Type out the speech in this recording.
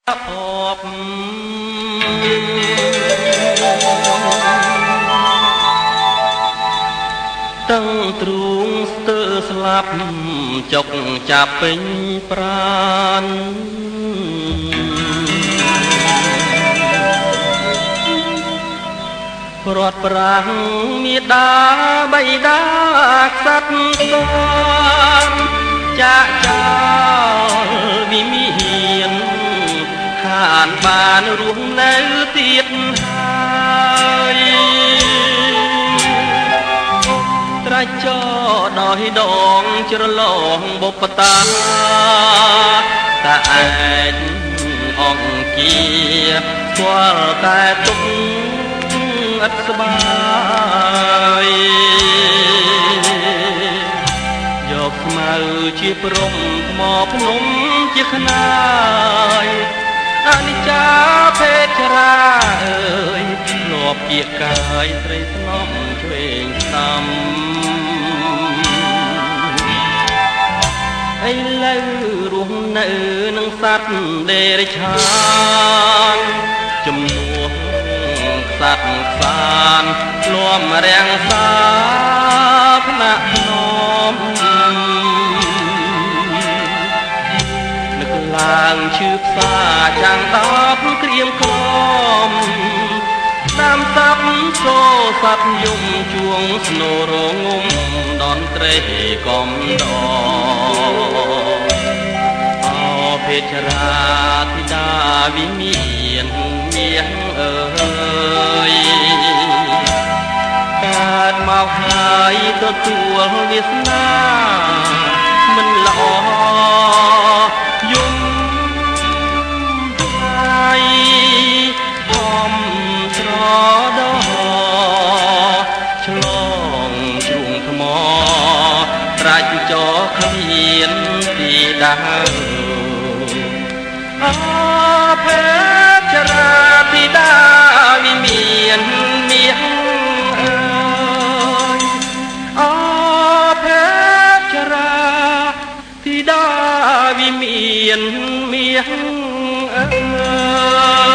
អបតឹងទ្រូងស្ទើរស្លាប់ចុកចាប់ពេញប្រានព្រាត់ប្រាំងមេដាបៃតាក្សត្រស្គមចាក់ចោលវិមានខានបានរស់នៅទៀតហើយត្រាច់ចោដោយដងជ្រលងបុព្វតាតាឯងអង្គាស្គាល់តែទុកឥតស្បាយយកស្មៅជាព្រំថ្មភ្នំជាខ្នាយអនិច្ចាភេទច្រាអើយធ្លាប់ជាកាយស្រីស្នំឆ្វេងស្ដាំឥឡូវរស់នៅនឹងសត្វដេរឆានជំនួសសត្វខ្សានធ្លាប់រាំងសាផ្នែកភ្នំនឹកឡើងឈឺផ្សាចាំងតបក្រៀមក្រមតាមសັບសូសັບយំជួងស្នូរងំដនត្រេកំដអោភេច្រាธิดาវិមានមាសអើយកើតមកហើយទទួលវាសនាមិនល្អយំហើយហំត្រដោឆ្លងជ្រុងថ្មត្រាច់ចោគ្មានទីដើរអភេច្រាธิดาវិមានមាសអើយអភេច្រាธิดาវិមានមាសអើយ